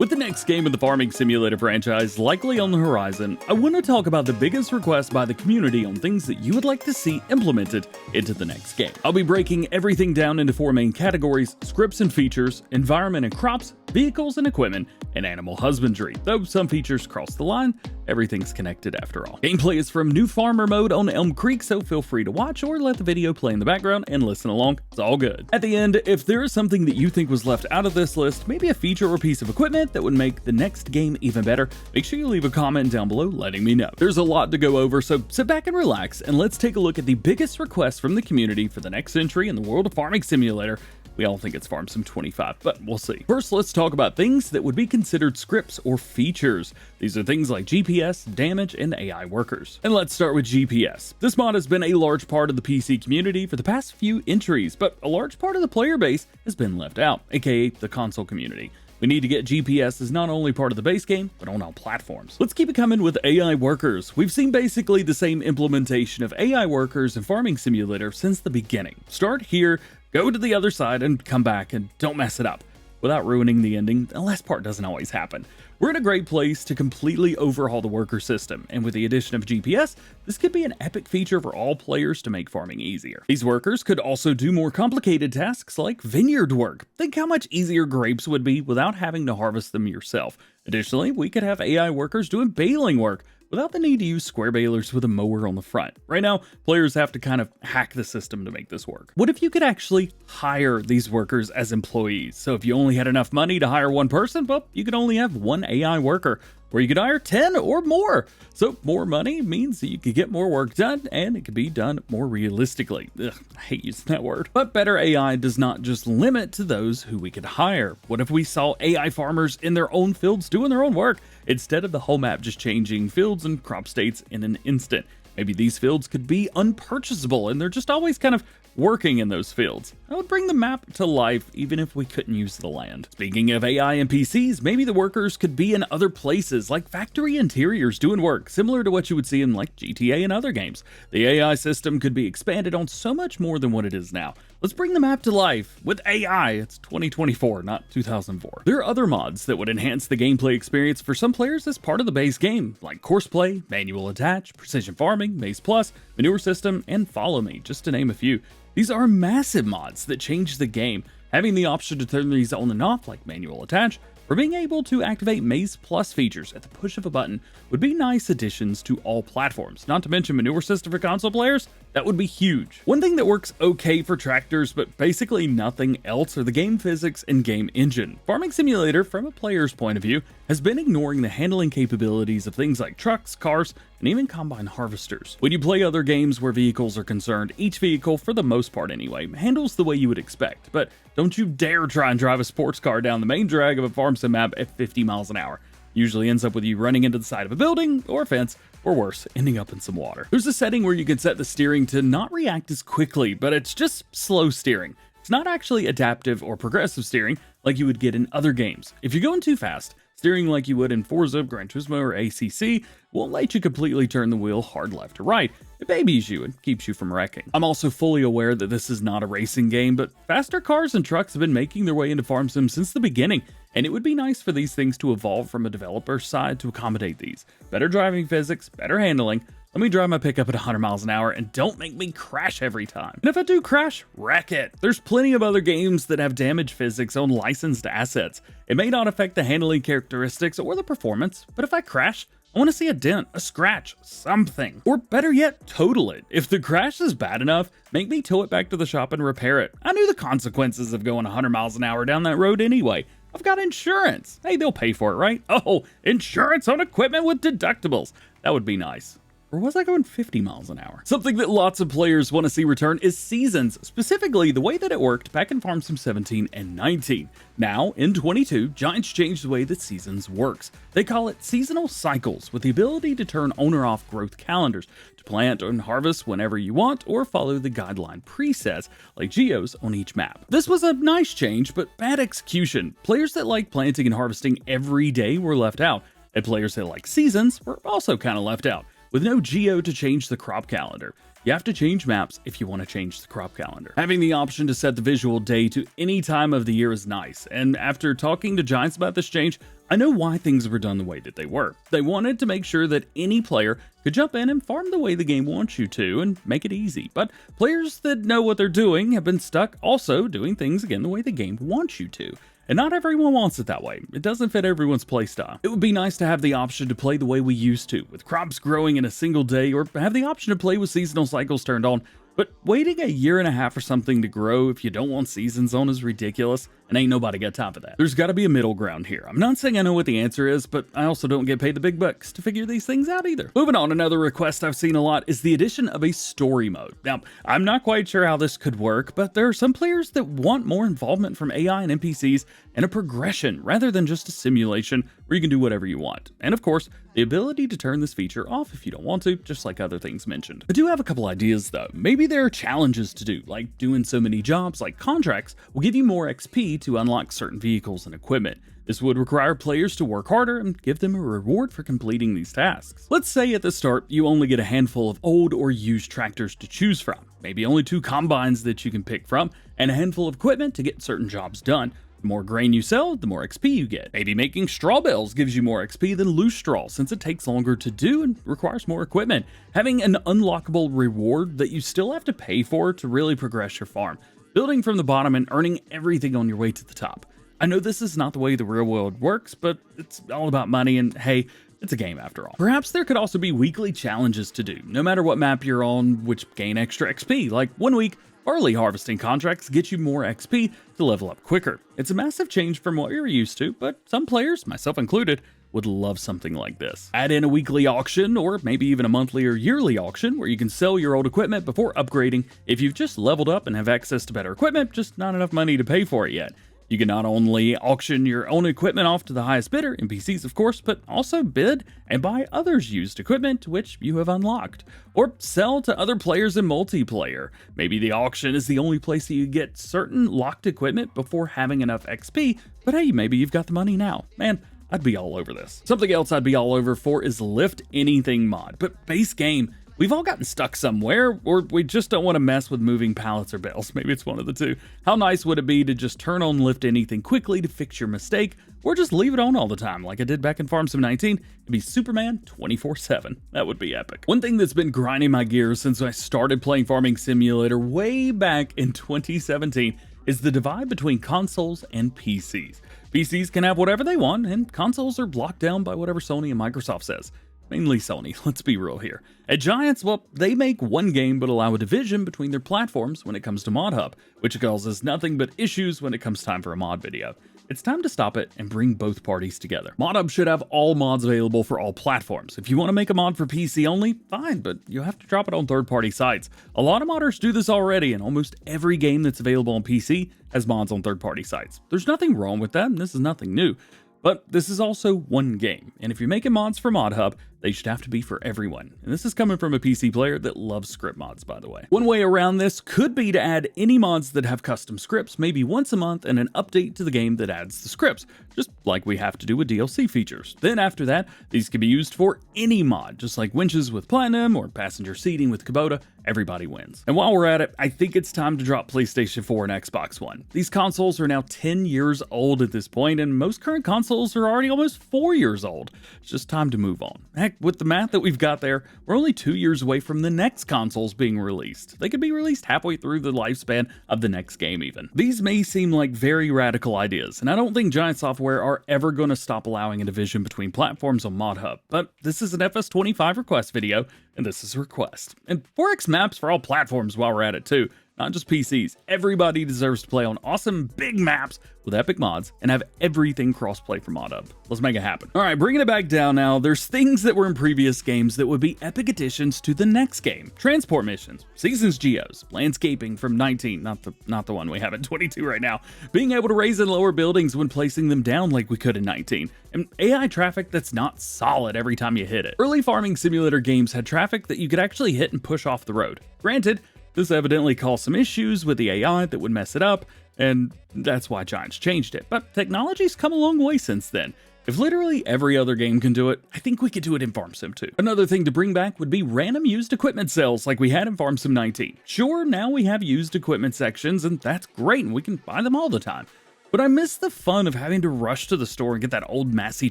With the next game in the Farming Simulator franchise likely on the horizon, I want to talk about the biggest requests by the community on things that you would like to see implemented into the next game. I'll be breaking everything down into 4 main categories: scripts and features, environment and crops, vehicles and equipment, and animal husbandry. Though some features cross the line, everything's connected after all. Gameplay is from New Farmer mode on Elm Creek, so feel free to watch or let the video play in the background and listen along. It's all good. At the end, if there is something that you think was left out of this list, maybe a feature or piece of equipment that would make the next game even better, make sure you leave a comment down below letting me know. There's a lot to go over, so sit back and relax, and let's take a look at the biggest requests from the community for the next entry in the world of Farming Simulator. We all think it's Farm Sim 25, but we'll see. First, let's talk about things that would be considered scripts or features. These are things like GPS, damage, and AI workers. And let's start with GPS. This mod has been a large part of the PC community for the past few entries, but a large part of the player base has been left out, aka the console community. We need to get GPS as not only part of the base game, but on all platforms. Let's keep it coming with AI workers. We've seen basically the same implementation of AI workers in Farming Simulator since the beginning. Start here, go to the other side, and come back, and don't mess it up. Without ruining the ending, the last part doesn't always happen. We're in a great place to completely overhaul the worker system, and with the addition of GPS, this could be an epic feature for all players to make farming easier. These workers could also do more complicated tasks like vineyard work. Think how much easier grapes would be without having to harvest them yourself. Additionally, we could have AI workers doing baling work without the need to use square balers with a mower on the front. Right now, players have to kind of hack the system to make this work. What if you could actually hire these workers as employees? So if you only had enough money to hire one person, well, you could only have one AI worker, or you could hire 10 or more. So more money means that you could get more work done, and it could be done more realistically. Ugh, I hate using that word. But better AI does not just limit to those who we could hire. What if we saw AI farmers in their own fields doing their own work, instead of the whole map just changing fields and crop states in an instant? Maybe these fields could be unpurchasable, and they're just always kind of working in those fields. That would bring the map to life even if we couldn't use the land. Speaking of AI and PCs, maybe the workers could be in other places like factory interiors doing work, similar to what you would see in like GTA and other games. The AI system could be expanded on so much more than what it is now. Let's bring the map to life with AI. It's 2024, not 2004. There are other mods that would enhance the gameplay experience for some players as part of the base game, like course play, manual attach, precision farming, Maze Plus, manure system, and follow me, just to name a few. These are massive mods that change the game. Having the option to turn these on and off, like manual attach, or being able to activate Maze Plus features at the push of a button would be nice additions to all platforms. Not to mention manure system for console players, that would be huge. One thing that works okay for tractors, but basically nothing else, are the game physics and game engine. Farming Simulator, from a player's point of view, has been ignoring the handling capabilities of things like trucks, cars, and even combine harvesters. When you play other games where vehicles are concerned, each vehicle, for the most part anyway, handles the way you would expect. But don't you dare try and drive a sports car down the main drag of a Farm Sim map at 50 miles an hour. Usually ends up with you running into the side of a building or a fence, or worse, ending up in some water. There's a setting where you can set the steering to not react as quickly, but it's just slow steering. It's not actually adaptive or progressive steering like you would get in other games. If you're going too fast, steering like you would in Forza, Gran Turismo, or ACC won't let you completely turn the wheel hard left or right. It babies you and keeps you from wrecking. I'm also fully aware that this is not a racing game, but faster cars and trucks have been making their way into Farm Sim since the beginning, and it would be nice for these things to evolve from a developer's side to accommodate these. Better driving physics, better handling. Let me drive my pickup at 100 miles an hour and don't make me crash every time. And if I do crash, wreck it. There's plenty of other games that have damage physics on licensed assets. It may not affect the handling characteristics or the performance, but if I crash, I want to see a dent, a scratch, something. Or better yet, total it. If the crash is bad enough, make me tow it back to the shop and repair it. I knew the consequences of going 100 miles an hour down that road anyway. I've got insurance. Hey, they'll pay for it, right? Oh, insurance on equipment with deductibles. That would be nice. Or was I going 50 miles an hour? Something that lots of players want to see return is seasons, specifically the way that it worked back in Farm Sim 17 and 19. Now, in 22, Giants changed the way that seasons works. They call it seasonal cycles, with the ability to turn on or off growth calendars, to plant and harvest whenever you want, or follow the guideline presets, like geos on each map. This was a nice change, but bad execution. Players that like planting and harvesting every day were left out, and players that like seasons were also kind of left out, with no geo to change the crop calendar. You have to change maps if you want to change the crop calendar. Having the option to set the visual day to any time of the year is nice, and after talking to Giants about this change, I know why things were done the way that they were. They wanted to make sure that any player could jump in and farm the way the game wants you to and make it easy. But players that know what they're doing have been stuck also doing things again the way the game wants you to. And not everyone wants it that way. It doesn't fit everyone's playstyle. It would be nice to have the option to play the way we used to, with crops growing in a single day, or have the option to play with seasonal cycles turned on. But waiting a year and a half for something to grow if you don't want seasons on is ridiculous, and ain't nobody got time for that. There's gotta be a middle ground here. I'm not saying I know what the answer is, but I also don't get paid the big bucks to figure these things out either. Moving on, another request I've seen a lot is the addition of a story mode. Now, I'm not quite sure how this could work, but there are some players that want more involvement from AI and NPCs and a progression rather than just a simulation where you can do whatever you want. And of course, the ability to turn this feature off if you don't want to, just like other things mentioned. I do have a couple ideas though. Maybe there are challenges to do, like doing so many jobs like contracts will give you more XP to unlock certain vehicles and equipment. This would require players to work harder and give them a reward for completing these tasks. Let's say at the start you only get a handful of old or used tractors to choose from, maybe only 2 combines that you can pick from, and a handful of equipment to get certain jobs done. The more grain you sell, the more XP you get. Maybe making straw bales gives you more XP than loose straw, since it takes longer to do and requires more equipment. Having an unlockable reward that you still have to pay for to really progress your farm. Building from the bottom and earning everything on your way to the top. I know this is not the way the real world works, but it's all about money, and hey, it's a game after all. Perhaps there could also be weekly challenges to do, no matter what map you're on, which gain extra XP, like 1 week, early harvesting contracts get you more XP to level up quicker. It's a massive change from what you're used to, but some players, myself included, would love something like this. Add in a weekly auction, or maybe even a monthly or yearly auction, where you can sell your old equipment before upgrading if you've just leveled up and have access to better equipment, just not enough money to pay for it yet. You can not only auction your own equipment off to the highest bidder, NPCs of course, but also bid and buy others' used equipment which you have unlocked. Or sell to other players in multiplayer. Maybe the auction is the only place that you get certain locked equipment before having enough XP, but hey, maybe you've got the money now. Man, I'd be all over this. Something else I'd be all over for is Lift Anything mod, but base game. We've all gotten stuck somewhere, or we just don't want to mess with moving pallets or bales. Maybe it's one of the two. How nice would it be to just turn on Lift Anything quickly to fix your mistake, or just leave it on all the time like I did back in Farm Sim 19? It'd be Superman 24/7. That would be epic. One thing that's been grinding my gears since I started playing Farming Simulator way back in 2017 is the divide between consoles and PCs. PCs can have whatever they want, and consoles are locked down by whatever Sony and Microsoft says. Mainly Sony, let's be real here. At Giants, well, they make one game but allow a division between their platforms when it comes to Mod Hub, which causes nothing but issues when it comes time for a mod video. It's time to stop it and bring both parties together. Mod Hub should have all mods available for all platforms. If you want to make a mod for PC only, fine, but you have to drop it on third-party sites. A lot of modders do this already, and almost every game that's available on PC has mods on third-party sites. There's nothing wrong with that, and this is nothing new. But this is also one game, and if you're making mods for Mod Hub, they should have to be for everyone. And this is coming from a PC player that loves script mods, by the way. One way around this could be to add any mods that have custom scripts, maybe once a month, and an update to the game that adds the scripts, just like we have to do with DLC features. Then after that, these can be used for any mod, just like winches with Platinum or passenger seating with Kubota. Everybody wins. And while we're at it, I think it's time to drop PlayStation 4 and Xbox One. These consoles are now 10 years old at this point, and most current consoles are already almost 4 years old. It's just time to move on. Heck, with the math that we've got there, we're only 2 years away from the next consoles being released. They could be released halfway through the lifespan of the next game even. These may seem like very radical ideas, and I don't think Giant Software are ever going to stop allowing a division between platforms on Mod Hub, but this is an FS25 request video, and this is a request. And 4X maps for all platforms while we're at it too. Not just PCs. Everybody deserves to play on awesome big maps with epic mods and have everything crossplay for Mod Hub. Let's make it happen. All right, bringing it back down now, there's things that were in previous games that would be epic additions to the next game. Transport missions, seasons geos, landscaping from 19, not the one we have in 22 right now, being able to raise and lower buildings when placing them down like we could in 19, and AI traffic that's not solid every time you hit it. Early farming simulator games had traffic that you could actually hit and push off the road. Granted, this evidently caused some issues with the AI that would mess it up, and that's why Giants changed it. But technology's come a long way since then. If literally every other game can do it, I think we could do it in Farm Sim too. Another thing to bring back would be random used equipment sales like we had in Farm Sim 19. Sure, now we have used equipment sections, and that's great, and we can buy them all the time. But I miss the fun of having to rush to the store and get that old Massey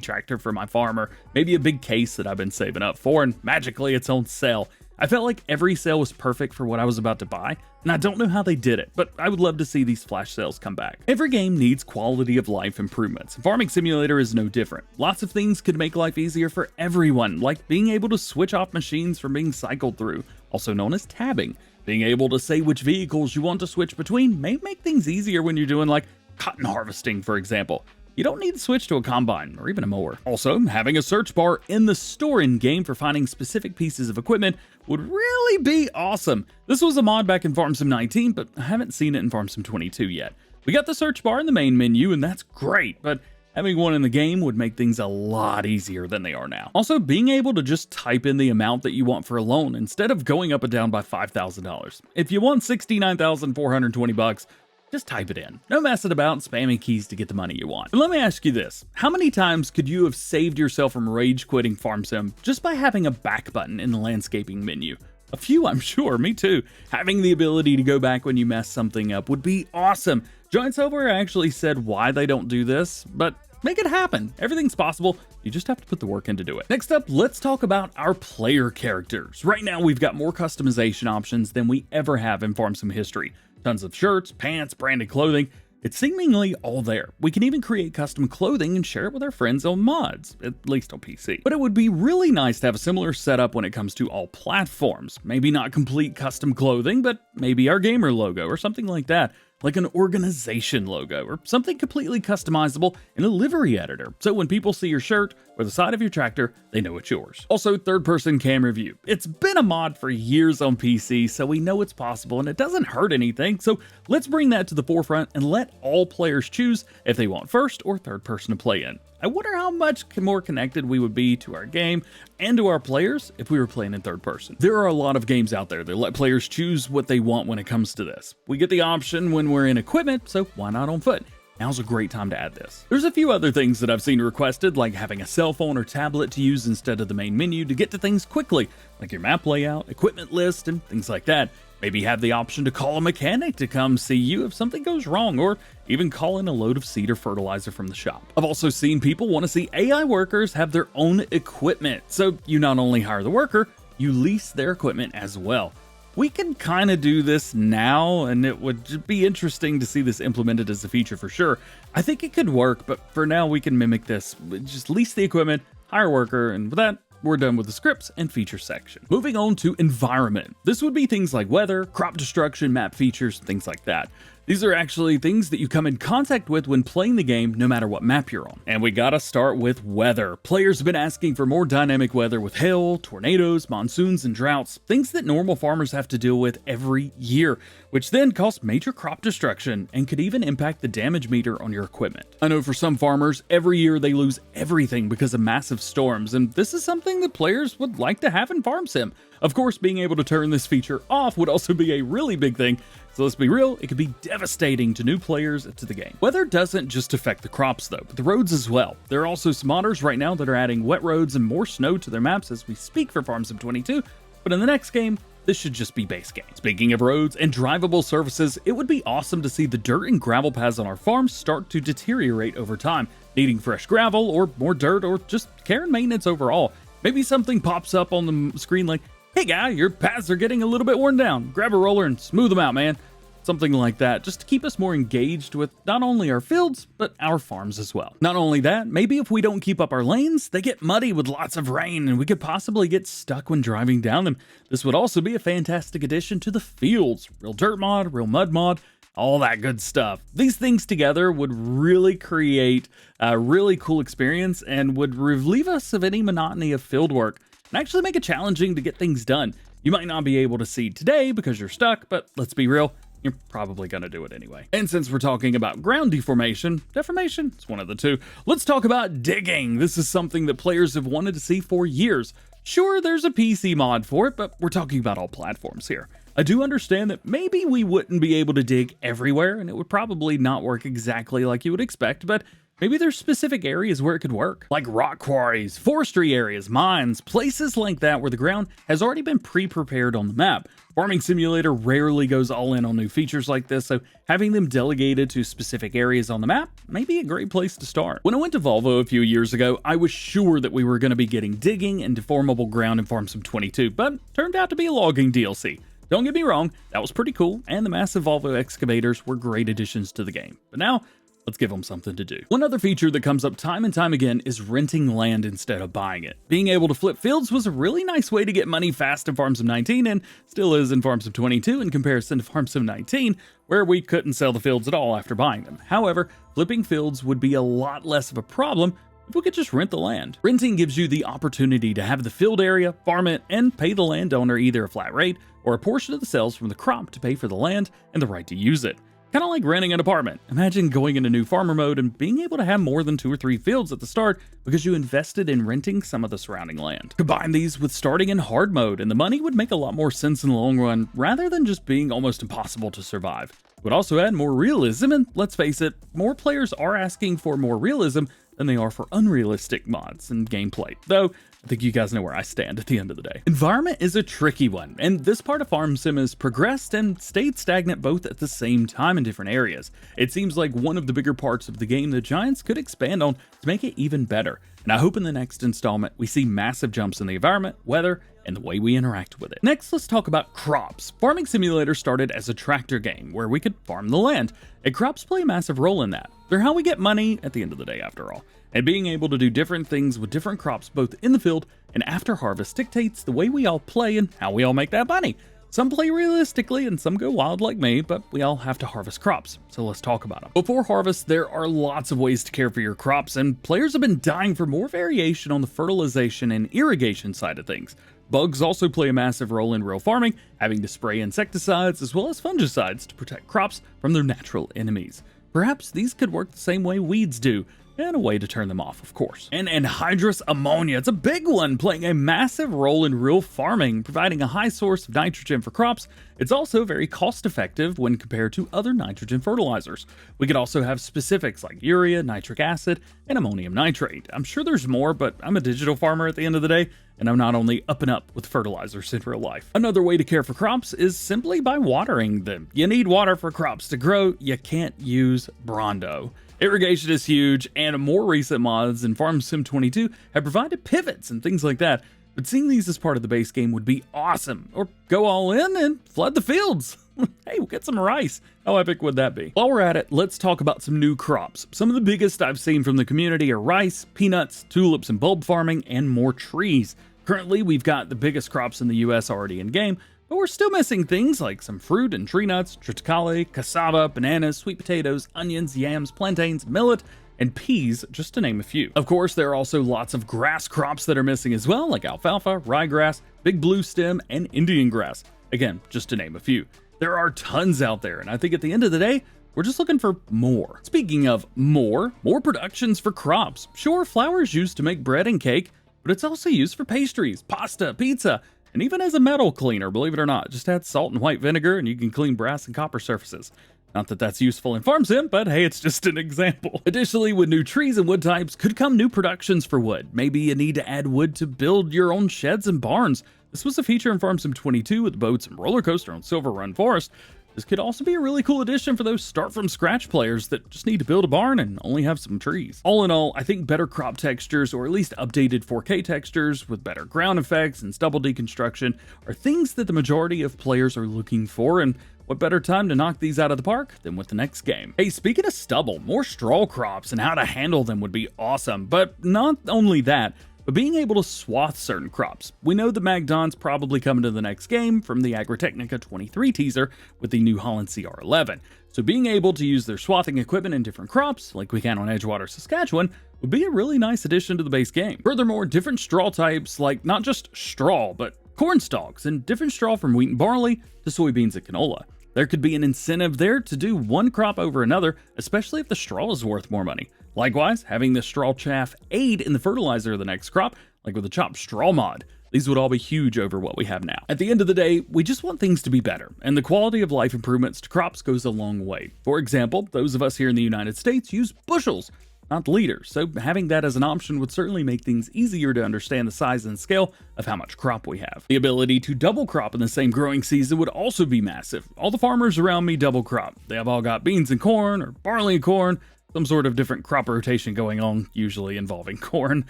tractor for my farm, or maybe a big case that I've been saving up for, and magically it's on sale. I felt like every sale was perfect for what I was about to buy, and I don't know how they did it, but I would love to see these flash sales come back. Every game needs quality of life improvements. Farming Simulator is no different. Lots of things could make life easier for everyone, like being able to switch off machines from being cycled through, also known as tabbing. Being able to say which vehicles you want to switch between may make things easier when you're doing like cotton harvesting, for example. You don't need to switch to a combine or even a mower. Also, having a search bar in the store in-game for finding specific pieces of equipment would really be awesome. This was a mod back in Farm Sim 19, but I haven't seen it in Farm Sim 22 yet. We got the search bar in the main menu, and that's great, but having one in the game would make things a lot easier than they are now. Also, being able to just type in the amount that you want for a loan instead of going up and down by $5,000. If you want $69,420, just type it in. No messing about spamming keys to get the money you want. And let me ask you this. How many times could you have saved yourself from rage quitting Farm Sim just by having a back button in the landscaping menu? A few, I'm sure. Me too. Having the ability to go back when you mess something up would be awesome. Giant Software actually said why they don't do this, but make it happen. Everything's possible. You just have to put the work in to do it. Next up, let's talk about our player characters. Right now, we've got more customization options than we ever have in Farm Sim history. Tons of shirts, pants, branded clothing. It's seemingly all there. We can even create custom clothing and share it with our friends on mods, at least on PC. But it would be really nice to have a similar setup when it comes to all platforms. Maybe not complete custom clothing, but maybe our gamer logo or something like that. Like an organization logo or something completely customizable in a livery editor. So when people see your shirt or the side of your tractor, they know it's yours. Also, third-person camera view. It's been a mod for years on PC, so we know it's possible and it doesn't hurt anything. So let's bring that to the forefront and let all players choose if they want first or third person to play in. I wonder how much more connected we would be to our game and to our players if we were playing in third person. There are a lot of games out there that let players choose what they want when it comes to this. We get the option when we're in equipment, so why not on foot? Now's a great time to add this. There's a few other things that I've seen requested, like having a cell phone or tablet to use instead of the main menu to get to things quickly, like your map layout, equipment list, and things like that. Maybe have the option to call a mechanic to come see you if something goes wrong, or even call in a load of seed or fertilizer from the shop. I've also seen people want to see AI workers have their own equipment, so you not only hire the worker, you lease their equipment as well. We can kind of do this now, and it would be interesting to see this implemented as a feature for sure. I think it could work, but for now we can mimic this. Just lease the equipment, hire a worker, and with that, we're done with the scripts and feature section. Moving on to environment. This would be things like weather, crop destruction, map features, things like that. These are actually things that you come in contact with when playing the game, no matter what map you're on. And we gotta start with weather. Players have been asking for more dynamic weather with hail, tornadoes, monsoons, and droughts, things that normal farmers have to deal with every year, which then cause major crop destruction and could even impact the damage meter on your equipment. I know for some farmers, every year they lose everything because of massive storms, and this is something that players would like to have in Farm Sim. Of course, being able to turn this feature off would also be a really big thing, so let's be real, it could be devastating to new players to the game. Weather doesn't just affect the crops though, but the roads as well. There are also some modders right now that are adding wet roads and more snow to their maps as we speak for Farm Sim 22, but in the next game, this should just be base game. Speaking of roads and drivable surfaces, it would be awesome to see the dirt and gravel paths on our farms start to deteriorate over time, needing fresh gravel or more dirt or just care and maintenance overall. Maybe something pops up on the screen like, "Hey guy, your paths are getting a little bit worn down. Grab a roller and smooth them out, man." Something like that, just to keep us more engaged with not only our fields, but our farms as well. Not only that, maybe if we don't keep up our lanes, they get muddy with lots of rain and we could possibly get stuck when driving down them. This would also be a fantastic addition to the fields. Real dirt mod, real mud mod, all that good stuff. These things together would really create a really cool experience and would relieve us of any monotony of field work and actually make it challenging to get things done. You might not be able to seed today because you're stuck, but let's be real, you're probably going to do it anyway. And since we're talking about ground deformation, it's one of the two, let's talk about digging. This is something that players have wanted to see for years. Sure, there's a PC mod for it, but we're talking about all platforms here. I do understand that maybe we wouldn't be able to dig everywhere, and it would probably not work exactly like you would expect, but Maybe there's specific areas where it could work, like rock quarries, forestry areas, mines, places like that where the ground has already been pre-prepared on the map. Farming Simulator rarely goes all in on new features like this, so having them delegated to specific areas on the map may be a great place to start. When I went to Volvo a few years ago, I was sure that we were going to be getting digging and deformable ground in Farm Sim 22, but turned out to be a logging DLC. Don't get me wrong, that was pretty cool, and the massive Volvo excavators were great additions to the game. But now, let's give them something to do. One other feature that comes up time and time again is renting land instead of buying it. Being able to flip fields was a really nice way to get money fast in Farm Sim 19 and still is in Farm Sim 22 in comparison to Farm Sim 19, where we couldn't sell the fields at all after buying them. However, flipping fields would be a lot less of a problem if we could just rent the land. Renting gives you the opportunity to have the field area, farm it, and pay the landowner either a flat rate or a portion of the sales from the crop to pay for the land and the right to use it. Kind of like renting an apartment. Imagine going into new farmer mode and being able to have more than 2 or 3 fields at the start because you invested in renting some of the surrounding land. Combine these with starting in hard mode and the money would make a lot more sense in the long run rather than just being almost impossible to survive. It would also add more realism, and let's face it, more players are asking for more realism than they are for unrealistic mods and gameplay. Though, I think you guys know where I stand at the end of the day. Environment is a tricky one, and this part of Farm Sim has progressed and stayed stagnant both at the same time in different areas. It seems like one of the bigger parts of the game the Giants could expand on to make it even better, and I hope in the next installment we see massive jumps in the environment, weather, and the way we interact with it. Next, let's talk about crops. Farming Simulator started as a tractor game where we could farm the land, and crops play a massive role in that. They're how we get money at the end of the day, after all. And being able to do different things with different crops both in the field and after harvest dictates the way we all play and how we all make that money. Some play realistically and some go wild like me, but we all have to harvest crops, so let's talk about them. Before harvest, there are lots of ways to care for your crops, and players have been dying for more variation on the fertilization and irrigation side of things. Bugs also play a massive role in real farming, having to spray insecticides as well as fungicides to protect crops from their natural enemies. Perhaps these could work the same way weeds do, and a way to turn them off, of course. And anhydrous ammonia, it's a big one, playing a massive role in real farming, providing a high source of nitrogen for crops. It's also very cost effective when compared to other nitrogen fertilizers. We could also have specifics like urea, nitric acid, and ammonium nitrate. I'm sure there's more, but I'm a digital farmer at the end of the day, and I'm not only up and up with fertilizers in real life. Another way to care for crops is simply by watering them. You need water for crops to grow, you can't use Brondo. Irrigation is huge, and more recent mods in Farm Sim 22 have provided pivots and things like that, but seeing these as part of the base game would be awesome. Or go all in and flood the fields. Hey, we'll get some rice. How epic would that be? While we're at it, let's talk about some new crops. Some of the biggest I've seen from the community are rice, peanuts, tulips and bulb farming, and more trees. Currently, we've got the biggest crops in the US already in game, but we're still missing things like some fruit and tree nuts, triticale, cassava, bananas, sweet potatoes, onions, yams, plantains, millet, and peas, just to name a few. Of course, there are also lots of grass crops that are missing as well, like alfalfa, ryegrass, big blue stem, and Indian grass. Again, just to name a few. There are tons out there, and I think at the end of the day, we're just looking for more. Speaking of more productions for crops. Sure, flour is used to make bread and cake, but it's also used for pastries, pasta, pizza, and even as a metal cleaner, believe it or not. Just add salt and white vinegar and you can clean brass and copper surfaces. Not that that's useful in Farm Sim, but hey, it's just an example. Additionally, with new trees and wood types could come new productions for wood. Maybe you need to add wood to build your own sheds and barns. This was a feature in Farm Sim 22 with boats and roller coaster on Silver Run Forest. This could also be a really cool addition for those start from scratch players that just need to build a barn and only have some trees. All in all, I think better crop textures, or at least updated 4K textures with better ground effects and stubble deconstruction, are things that the majority of players are looking for, and what better time to knock these out of the park than with the next game. Hey, speaking of stubble, more straw crops and how to handle them would be awesome, but not only that, but being able to swath certain crops. We know the Magdon's probably coming to the next game from the Agritechnica 23 teaser with the New Holland CR11. So being able to use their swathing equipment in different crops, like we can on Edgewater, Saskatchewan, would be a really nice addition to the base game. Furthermore, different straw types, like not just straw, but corn stalks, and different straw from wheat and barley to soybeans and canola. There could be an incentive there to do one crop over another, especially if the straw is worth more money. Likewise, having the straw chaff aid in the fertilizer of the next crop, like with the chopped straw mod. These would all be huge over what we have now. At the end of the day, we just want things to be better, and the quality of life improvements to crops goes a long way. For example, those of us here in the United States use bushels. not liters, so having that as an option would certainly make things easier to understand the size and scale of how much crop we have. The ability to double crop in the same growing season would also be massive. All the farmers around me double crop. They have all got beans and corn, or barley and corn, some sort of different crop rotation going on, usually involving corn.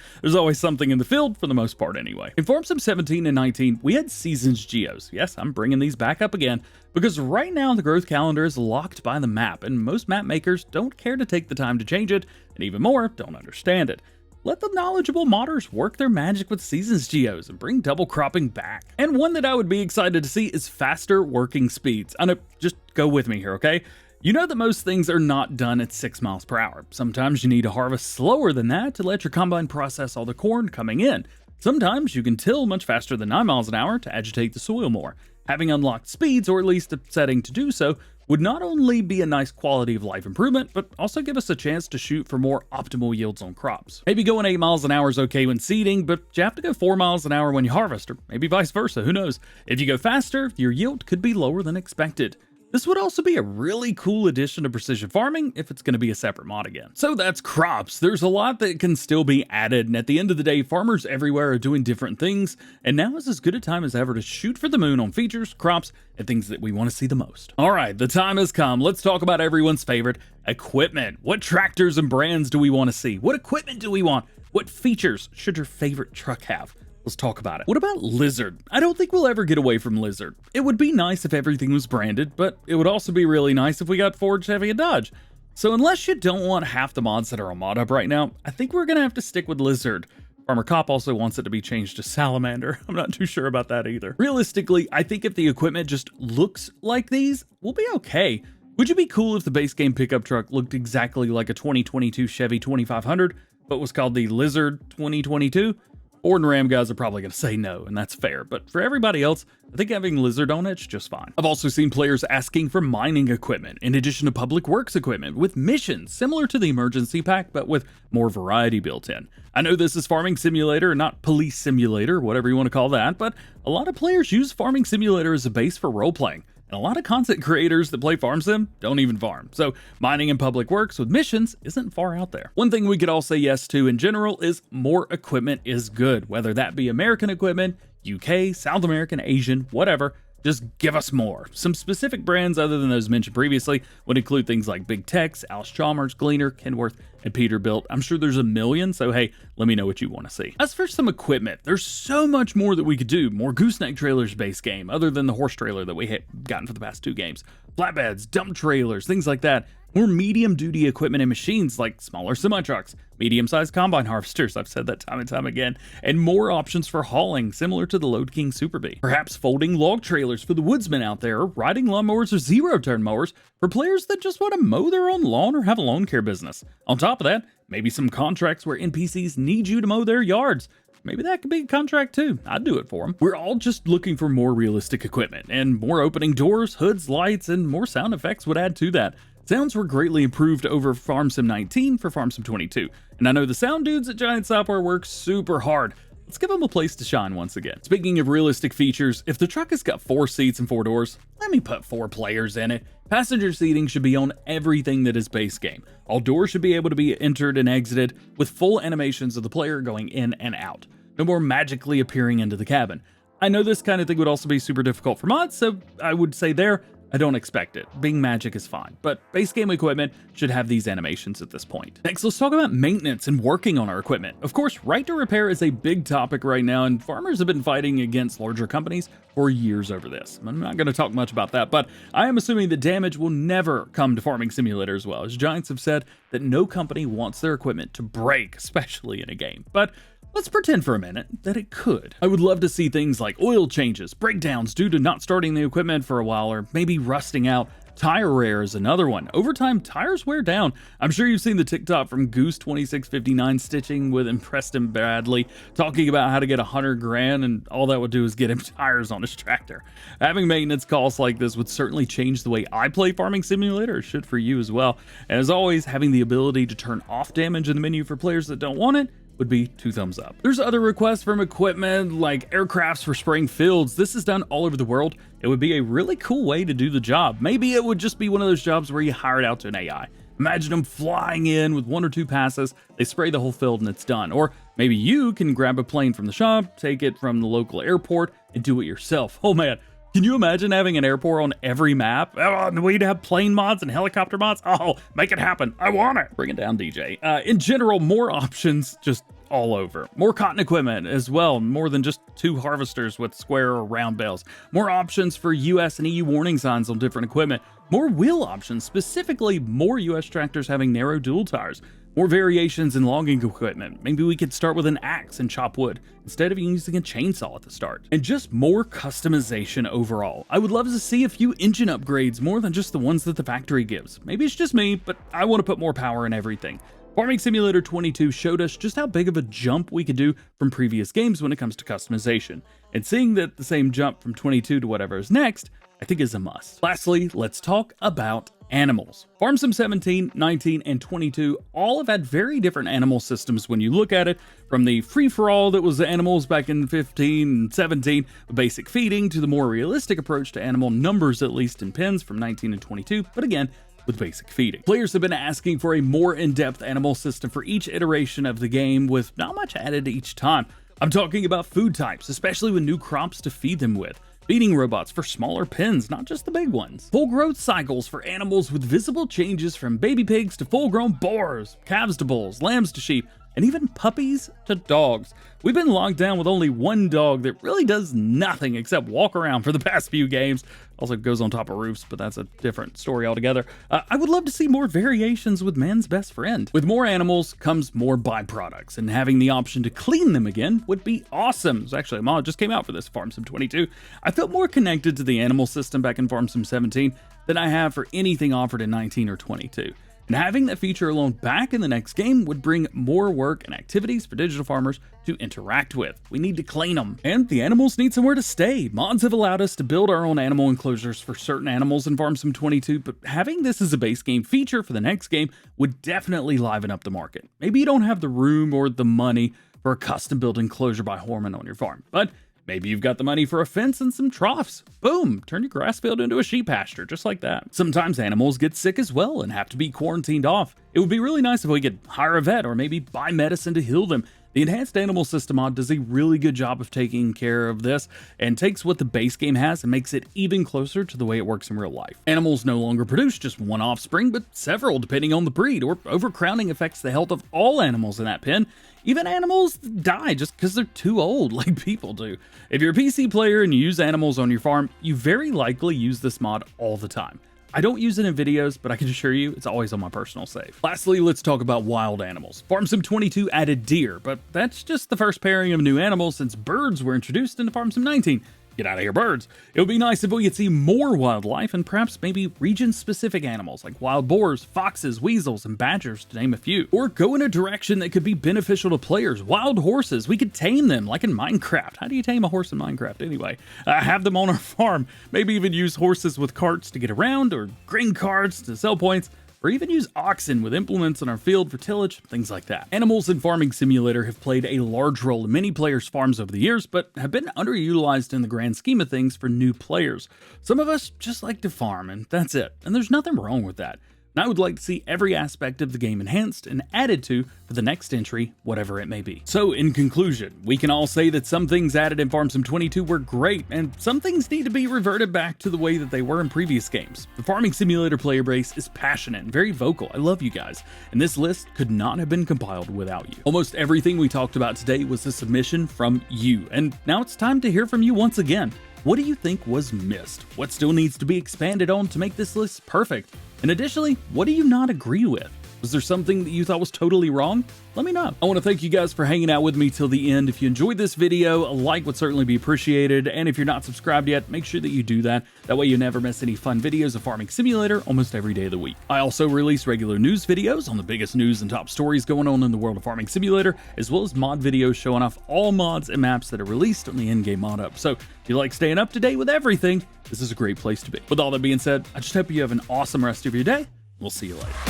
There's always something in the field, for the most part anyway. In Farm Sim 17 and 19, we had Seasons Geos. Yes, I'm bringing these back up again, because right now the growth calendar is locked by the map, and most map makers don't care to take the time to change it, and even more, don't understand it. Let the knowledgeable modders work their magic with Seasons Geos and bring double cropping back. And one that I would be excited to see is faster working speeds. I know, just go with me here, okay? You know that most things are not done at 6 miles per hour. Sometimes you need to harvest slower than that to let your combine process all the corn coming in. Sometimes you can till much faster than 9 miles an hour to agitate the soil more. Having unlocked speeds, or at least a setting to do so, would not only be a nice quality of life improvement, but also give us a chance to shoot for more optimal yields on crops. Maybe going 8 miles an hour is okay when seeding, but you have to go 4 miles an hour when you harvest, or maybe vice versa, who knows. If you go faster, your yield could be lower than expected. This would also be a really cool addition to precision farming if it's going to be a separate mod again. So that's crops. There's a lot that can still be added, and at the end of the day, farmers everywhere are doing different things, and now is as good a time as ever to shoot for the moon on features, crops, and things that we want to see the most. All right, the time has come. Let's talk about everyone's favorite, equipment. What tractors and brands do we want to see? What equipment do we want? What features should your favorite truck have? Let's talk about it. What about Lizard? I don't think we'll ever get away from Lizard. It would be nice if everything was branded, but it would also be really nice if we got Ford, Chevy, and Dodge. So unless you don't want half the mods that are on ModHub right now, I think we're gonna have to stick with Lizard. Farmer Cop also wants it to be changed to Salamander. I'm not too sure about that either. Realistically, I think if the equipment just looks like these, we'll be okay. Would you be cool if the base game pickup truck looked exactly like a 2022 Chevy 2500, but was called the Lizard 2022? Ford and Ram guys are probably going to say no, and that's fair, but for everybody else, I think having Lizard on it's just fine. I've also seen players asking for mining equipment, in addition to public works equipment, with missions similar to the emergency pack, but with more variety built in. I know this is Farming Simulator, not Police Simulator, whatever you want to call that, but a lot of players use Farming Simulator as a base for role-playing. And a lot of content creators that play Farm Sim don't even farm. So mining and public works with missions isn't far out there. One thing we could all say yes to in general is more equipment is good, whether that be American equipment, UK, South American, Asian, whatever. Just give us more. Some specific brands other than those mentioned previously would include things like Big Tex, Alice Chalmers, Gleaner, Kenworth, and Peterbilt. I'm sure there's a million, so hey, let me know what you want to see. As for some equipment, there's so much more that we could do. More gooseneck trailers base game, other than the horse trailer that we have gotten for the past 2 games. Flatbeds, dump trailers, things like that. More medium-duty equipment and machines like smaller semi-trucks, medium-sized combine harvesters, I've said that time and time again, and more options for hauling, similar to the Load King Super Bee. Perhaps folding log trailers for the woodsmen out there, or riding lawnmowers or zero-turn mowers for players that just want to mow their own lawn or have a lawn care business. On top of that, maybe some contracts where NPCs need you to mow their yards. Maybe that could be a contract too. I'd do it for them. We're all just looking for more realistic equipment, and more opening doors, hoods, lights, and more sound effects would add to that. Sounds were greatly improved over Farm Sim 19 for Farm Sim 22, and I know the sound dudes at Giant Software work super hard. Let's give them a place to shine once again. Speaking of realistic features, if the truck has got 4 seats and 4 doors, let me put 4 players in it. Passenger seating should be on everything that is base game. All doors should be able to be entered and exited with full animations of the player going in and out. No more magically appearing into the cabin. I know this kind of thing would also be super difficult for mods, so I would say there, I don't expect it. Being magic is fine, but base game equipment should have these animations at this point. Next, let's talk about maintenance and working on our equipment. Of course, right to repair is a big topic right now, and farmers have been fighting against larger companies for years over this. I'm not going to talk much about that, but I am assuming that damage will never come to Farming Simulator as well, as Giants have said that no company wants their equipment to break, especially in a game. But let's pretend for a minute that it could. I would love to see things like oil changes, breakdowns due to not starting the equipment for a while, or maybe rusting out. Tire wear is another one. Over time, tires wear down. I'm sure you've seen the TikTok from Goose2659 stitching with Preston Bradley talking about how to get 100 grand, and all that would do is get him tires on his tractor. Having maintenance costs like this would certainly change the way I play Farming Simulator. It should for you as well. And as always, having the ability to turn off damage in the menu for players that don't want it would be 2 thumbs up. There's other requests from equipment like aircrafts for spraying fields. This is done all over the world. It would be a really cool way to do the job. Maybe it would just be one of those jobs where you hire it out to an AI. Imagine them flying in with 1 or 2 passes, they spray the whole field and it's done. Or maybe you can grab a plane from the shop, take it from the local airport, and do it yourself. Oh man, can you imagine having an airport on every map? Oh, we'd have plane mods and helicopter mods. Oh, make it happen. I want it. Bring it down, DJ. In general, more options just all over. More cotton equipment as well, more than just 2 harvesters with square or round bales. More options for US and EU warning signs on different equipment. More wheel options, specifically more US tractors having narrow dual tires. More variations in logging equipment. Maybe we could start with an axe and chop wood instead of using a chainsaw at the start. And just more customization overall. I would love to see a few engine upgrades more than just the ones that the factory gives. Maybe it's just me, but I want to put more power in everything. Farming Simulator 22 showed us just how big of a jump we could do from previous games when it comes to customization, and seeing that the same jump from 22 to whatever is next, I think is a must. Lastly, let's talk about animals. Farm Sim 17, 19, and 22 all have had very different animal systems when you look at it, from the free-for-all that was the animals back in 15 and 17, basic feeding, to the more realistic approach to animal numbers, at least in pens, from 19 and 22, but again, with basic feeding. Players have been asking for a more in-depth animal system for each iteration of the game, with not much added each time. I'm talking about food types, especially with new crops to feed them with. Feeding robots for smaller pens, not just the big ones. Full growth cycles for animals with visible changes from baby pigs to full-grown boars, calves to bulls, lambs to sheep, and even puppies to dogs. We've been locked down with only one dog that really does nothing except walk around for the past few games. Also goes on top of roofs, but that's a different story altogether. I would love to see more variations with man's best friend. With more animals comes more byproducts, and having the option to clean them again would be awesome. There's actually a mod just came out for this, Farm Sim 22. I felt more connected to the animal system back in Farm Sim 17 than I have for anything offered in 19 or 22. And having that feature alone back in the next game would bring more work and activities for digital farmers to interact with. We need to clean them. And the animals need somewhere to stay. Mods have allowed us to build our own animal enclosures for certain animals in Farm Sim 22, but having this as a base game feature for the next game would definitely liven up the market. Maybe you don't have the room or the money for a custom-built enclosure by Horman on your farm, but maybe you've got the money for a fence and some troughs. Boom, turn your grass field into a sheep pasture, just like that. Sometimes animals get sick as well and have to be quarantined off. It would be really nice if we could hire a vet or maybe buy medicine to heal them. The Enhanced Animal System mod does a really good job of taking care of this and takes what the base game has and makes it even closer to the way it works in real life. Animals no longer produce just one offspring, but several depending on the breed, or overcrowding affects the health of all animals in that pen. Even animals die just because they're too old, like people do. If you're a PC player and you use animals on your farm, you very likely use this mod all the time. I don't use it in videos, but I can assure you it's always on my personal save. Lastly, let's talk about wild animals. Farm Sim 22 added deer, but that's just the first pairing of new animals since birds were introduced into Farm Sim 19. Get out of here, birds. It would be nice if we could see more wildlife and perhaps maybe region-specific animals like wild boars, foxes, weasels, and badgers, to name a few. Or go in a direction that could be beneficial to players. Wild horses, we could tame them like in Minecraft. How do you tame a horse in Minecraft anyway? Have them on our farm. Maybe even use horses with carts to get around, or grain carts to sell points, or even use oxen with implements in our field for tillage, things like that. Animals in Farming Simulator have played a large role in many players' farms over the years, but have been underutilized in the grand scheme of things for new players. Some of us just like to farm, and that's it, and there's nothing wrong with that. And I would like to see every aspect of the game enhanced and added to for the next entry, whatever it may be. So in conclusion, we can all say that some things added in Farm Sim 22 were great, and some things need to be reverted back to the way that they were in previous games. The Farming Simulator player base is passionate and very vocal. I love you guys, and this list could not have been compiled without you. Almost everything we talked about today was a submission from you, and now it's time to hear from you once again. What do you think was missed? What still needs to be expanded on to make this list perfect? And additionally, what do you not agree with? Was there something that you thought was totally wrong? Let me know. I want to thank you guys for hanging out with me till the end. If you enjoyed this video, a like would certainly be appreciated. And if you're not subscribed yet, make sure that you do that. That way you never miss any fun videos of Farming Simulator almost every day of the week. I also release regular news videos on the biggest news and top stories going on in the world of Farming Simulator, as well as mod videos showing off all mods and maps that are released on the in-game mod up. So if you like staying up to date with everything, this is a great place to be. With all that being said, I just hope you have an awesome rest of your day. We'll see you later.